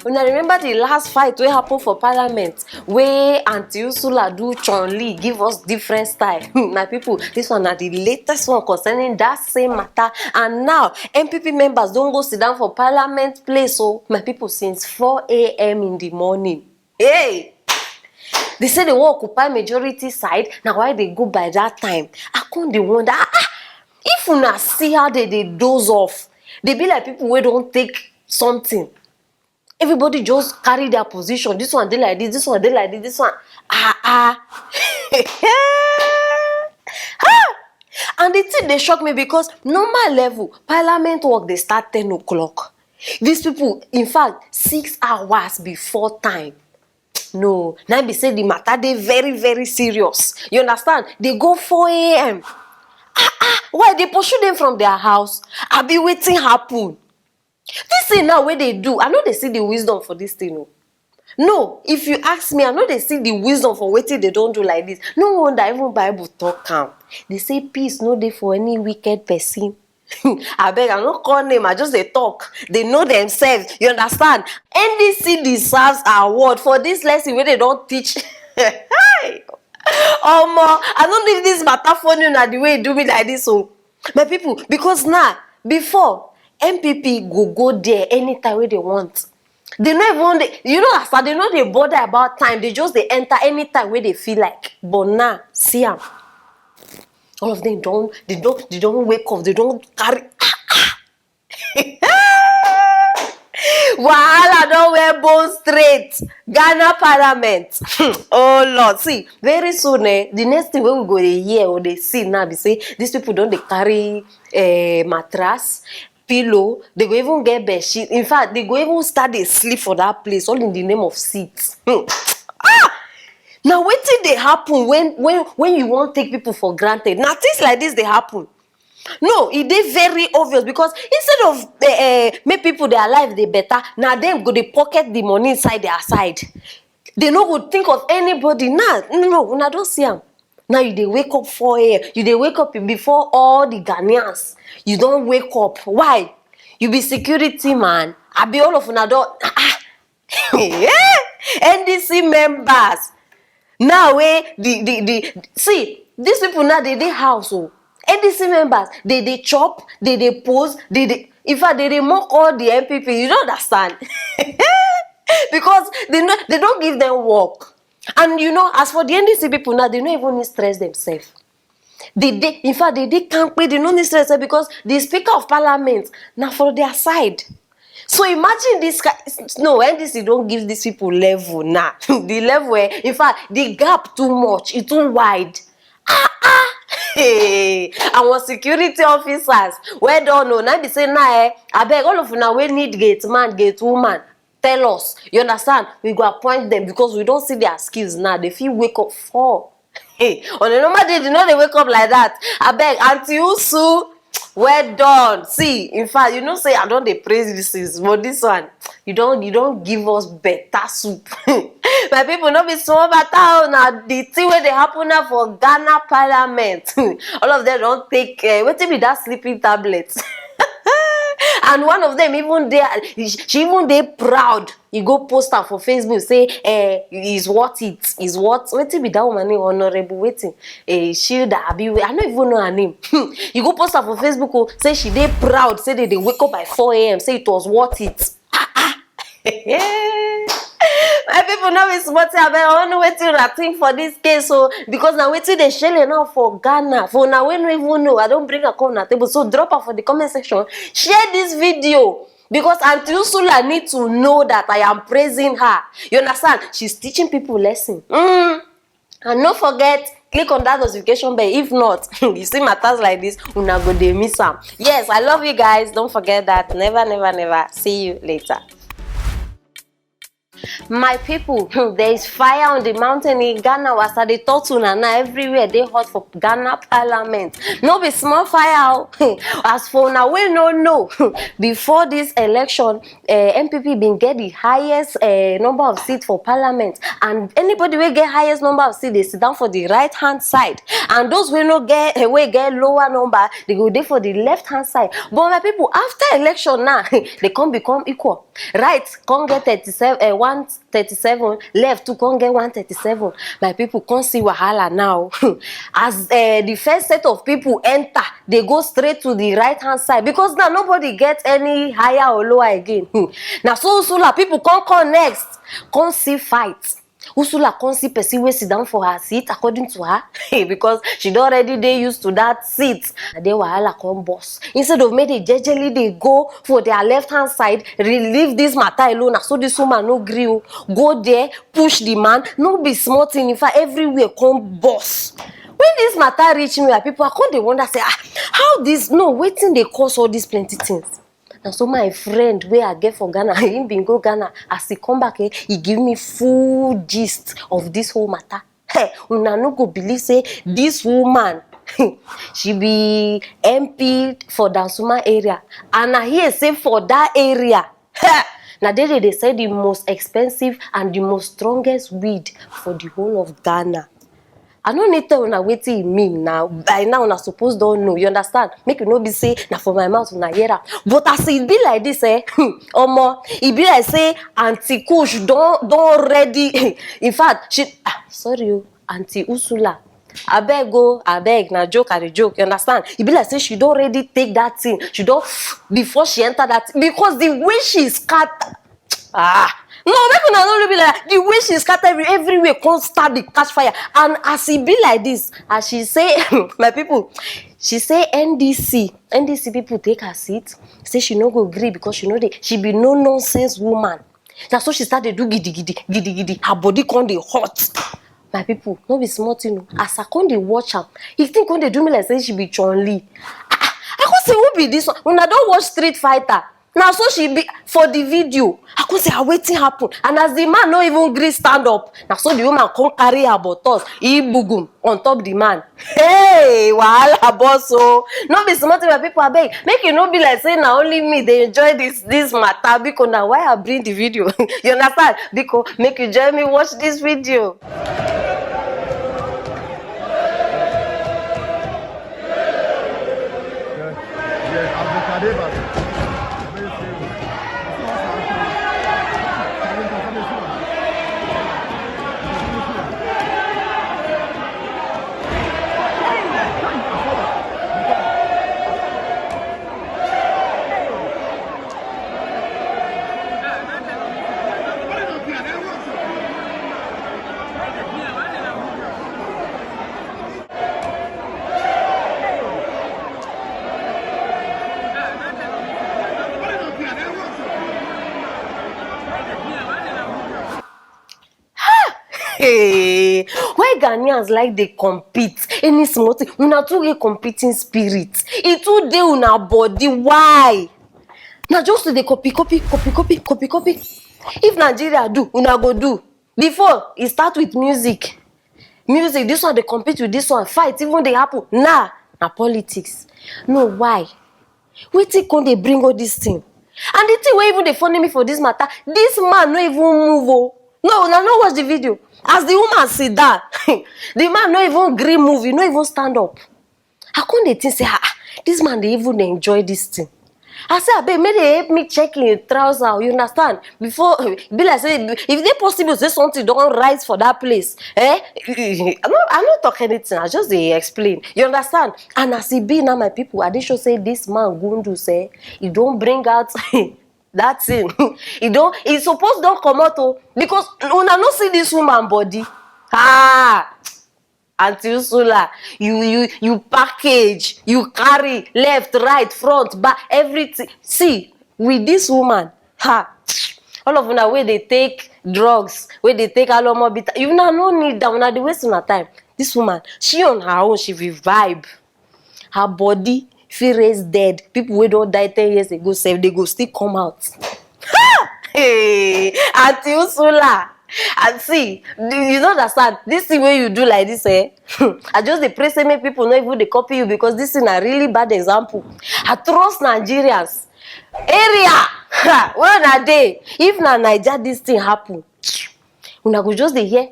When I remember the last fight wey happen for Parliament, where Aunty Ursula do Chun-Li give us different style. My people, this one na the latest one concerning that same matter. And now, NPP members don't go sit down for Parliament place. So, my people, since 4 a.m. in the morning. Hey! They say they wan occupy majority side. Now, why they go by that time? I come dey wonder, if una see how they doze off, they be like people wey don't take something. Everybody just carry their position. This one they like this one they like this one. And the thing they shock me because normal level Parliament work they start 10 o'clock. These people, in fact, 6 hours before time. No, now be say the matter they very serious. You understand? They go 4 a.m. Why they pursue them from their house? I be waiting happen. This thing now where they do, I know they see the wisdom for this thing. No, if you ask me, I know they see the wisdom for waiting they don't do like this. No wonder even Bible talk calm. They say peace no dey for any wicked person. I beg, I not call name, I just they talk. They know themselves. You understand? NDC deserves award for this lesson where they don't teach. I don't leave this matter funny na the way you do me like this. So, my people, because now, before MPP go there anytime where they want. They not even you know as they know they bother about time. They just they enter anytime where they feel like. But now, see them. All of them don't wake up. They don't carry. Wahala don't wear bone straight. Ghana Parliament. Oh Lord, see very soon. The next thing we go to hear or they see now be say these people don't they carry mattress. Pillow, they go even get bed sheet. In fact, they go even start they sleep for that place, all in the name of seats. Now, what did they happen when you won't take people for granted? Now, things like this they happen. No, it is very obvious because instead of make people their life they better, now them go they pocket the money inside their side. They no go think of anybody. No, don't see them. Now you they wake up 4 a.m. You they wake up before all the Ghanaians. You don't wake up. Why? You be security man. I be all of una don't. NDC members. Now see these people now they house. Oh. NDC members they chop, they pose, in fact they mock all the MPP. You don't understand. Because they don't give them work. And you know, as for the NDC people now, they don't even need stress themselves. In fact, they can't pay, they don't need stress because the Speaker of Parliament now for their side. So imagine this guy. No, NDC don't give these people level now. The level where, in fact, the gap too much, it's too wide. Hey, our security officers, well done. No, now be saying now, I beg all of you now we need gate man, gate woman. Tell us, you understand? We go appoint them because we don't see their skills now. They feel wake up 4. Hey, on a normal day, they know they wake up like that. I beg, Auntie Usu, well done. See, in fact, you know, say I don't they praise this, but this one, you don't give us better soup. My people not be so better now. The thing where they happen now for Ghana Parliament. All of them don't take what be that sleeping tablets. And one of them even there, she even they proud. You go post her for Facebook, say, is what it is what. Waiting be that woman name, honorable waiting. Shilda Abi, I don't even know her name. You go post her for Facebook, say she they proud, say they wake up by 4 a.m. Say it was what it. My people know it's what I want to wait till I think for this case. So because now waiting they shell now for Ghana. For now we don't even know. I don't bring a corner table. So drop her for the comment section. Share this video. Because Auntie Ursula need to know that I am praising her. You understand? She's teaching people lesson. And don't forget, click on that notification bell. If not, you see matters like this, una go dey miss am. Yes, I love you guys. Don't forget that. Never. See you later. My people, there is fire on the mountain in Ghana. Was at the Totuna now everywhere they hot for Ghana Parliament. No be small fire. As for now, we no know. Before this election, NPP been get the highest number of seats for Parliament, and anybody will get highest number of seats, they sit down for the right hand side, and those will not get lower number, they go there for the left hand side. But my people, after election now, they come become equal. Right, come get 137, left to come get 137. My people can't see wahala now. As the first set of people enter, they go straight to the right hand side, because now nobody gets any higher or lower again. Now so people come next, come see fight. Ursula can't see person wey sit down for her seat according to her because she don already dey used to that seat. And then wahala come boss. Instead of make they jejely they go for their left hand side, leave this matter alone. So this woman no gree, go there, push the man, no be small thing. In fact, everywhere come boss. When this matter reach me, people I come dey wonder say, how this waiting they cause all these plenty things. And so my friend where I get for Ghana, he been go Ghana, as he come back, he give me full gist of this whole matter. Hey, una no go believe say this woman, she be MP for Dansuma area, and I hear say for that area, now they say the most expensive and the most strongest weed for the whole of Ghana. I don't need to tell una wetin e mean now. By now, una suppose don't know. You understand? Make you no be say na for my mouth una hear am. But as it be like this, omo, it be like say Auntie Kush don't ready. In fact, she sorry, Auntie Ursula. Abeg, na joke at the joke. You understand? It be like say she don't ready take that thing. She don't before she enter that because the way she scatter. No, make una no be like that. The way she scatter everywhere can't start the catch fire. And as it be like this, as she say, my people, she say NDC people take her seat. Say she no go agree because she be no nonsense woman. That's so she started do giddy. Her body can't dey hot. My people, no be small thing. As I can't dey watch her, he think when they do me like say she be Chun-Li. I can't say who be this one. When I don't watch Street Fighter. Now so she be for the video. I could say wetin happen. And as the man no even gree stand up. Now so the woman come carry her bottles. He bugum on top the man. Hey, wahala boss oh. No be smart where people are beg. Make you no be like saying now only me they enjoy this matter because now why I bring the video. You understand? Because make you join me watch this video. Hey, why Ghanaians like they compete? Any small thing, una too get competing spirit. It too dey una body. Why? Now just to the copy. If Nigeria do, una go do. Before it start with music. This one they compete with this one. Fight even they happen. Nah, na politics. No, why? Wetin come they bring all this thing? And the thing where even they funny me for this matter, this man no even move. Oh. No, una no watch the video. As the woman sit down, the man no even gree move, no even stand up. How come they think say, this man they even enjoy this thing? I say, abeg, may they help me check in your trouser, you understand? Before, be like say, if they possible say something don't rise for that place, I'm not talking anything, I just they explain. You understand? And as it be now, my people, I did show say this man Gundu say, he don't bring out that thing. He supposed don't come out because una no see this woman body. Auntie Ursula, you package, you carry left, right, front, back, everything. See, with this woman, all of una where they take drugs, where they take alomobita, you no need that. Una dey waste una time. This woman, she on her own, she will vibe. Her body feel raised dead. People who don't die 10 years ago, say they go still come out. Auntie Ursula. And see, you don't understand. This thing when you do like this, I just dey pray say make people not even they copy you because this is a really bad example. I trust Nigerians. Area where na dey. If na Naija this thing happen, una go just dey hear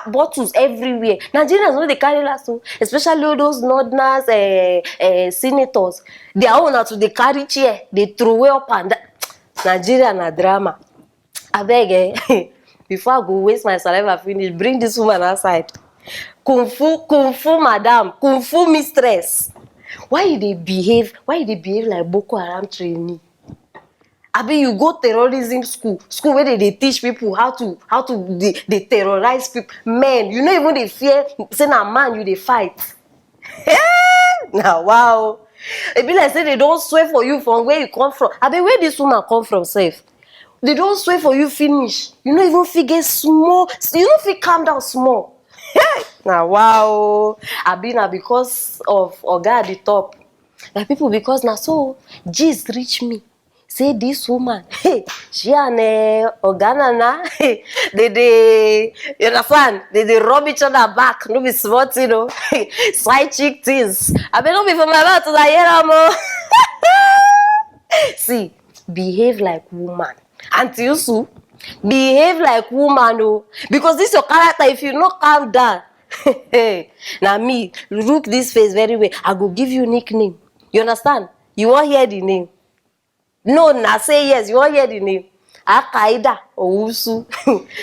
bottles everywhere. Nigerians no dey carry last o, especially all those northerners, senators. Their own na to dey carry chair, they throw away up and down. Nigeria na drama. Abeg, before I go waste my saliva finish, bring this woman outside. Kung fu madam, kung fu mistress. Why you dey behave like Boko Haram trainee? Abi you go terrorism school where they teach people how to they terrorize people. Men, you no even dey fear say na man you dey fight. Now wow. E be like say they don't swear for you from where you come from. Abi where this woman come from sef? They don't swear for you finish. You no even fit get small. You no fit calm down small. Now wow. Abi na because of Oga at the top. Like people because na so gist reach me. Say this woman, she and Oga Nana, they you understand? They rub each other back. No be smart, you know. Side chick things. I be no be for my mouth to the See, behave like woman. Auntie Yusu, behave like woman, oh. Because this your character. If you not calm down, now me, look this face very well. I go give you nickname. You understand? You won't hear the name. No, na say yes. You won't hear the name. Akaida or Usu.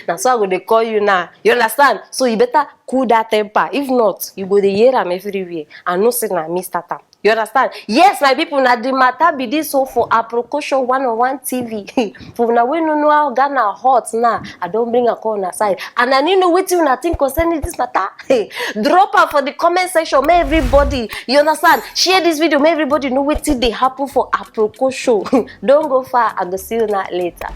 That's why I go dey call you now. You understand? So you better cool that temper. If not, you go dey hear am everywhere. And no say na me start am. You understand? Yes, my people, na the matter be this so for Aproko show 101 TV. For now, we no know how Ghana hot now. I don't bring a call on side. And I need to know what you think concerning this matter. Hey, drop her for the comment section. May everybody, you understand? Share this video. May everybody know what they happen for Aproko show. Don't go far. I go see you now later.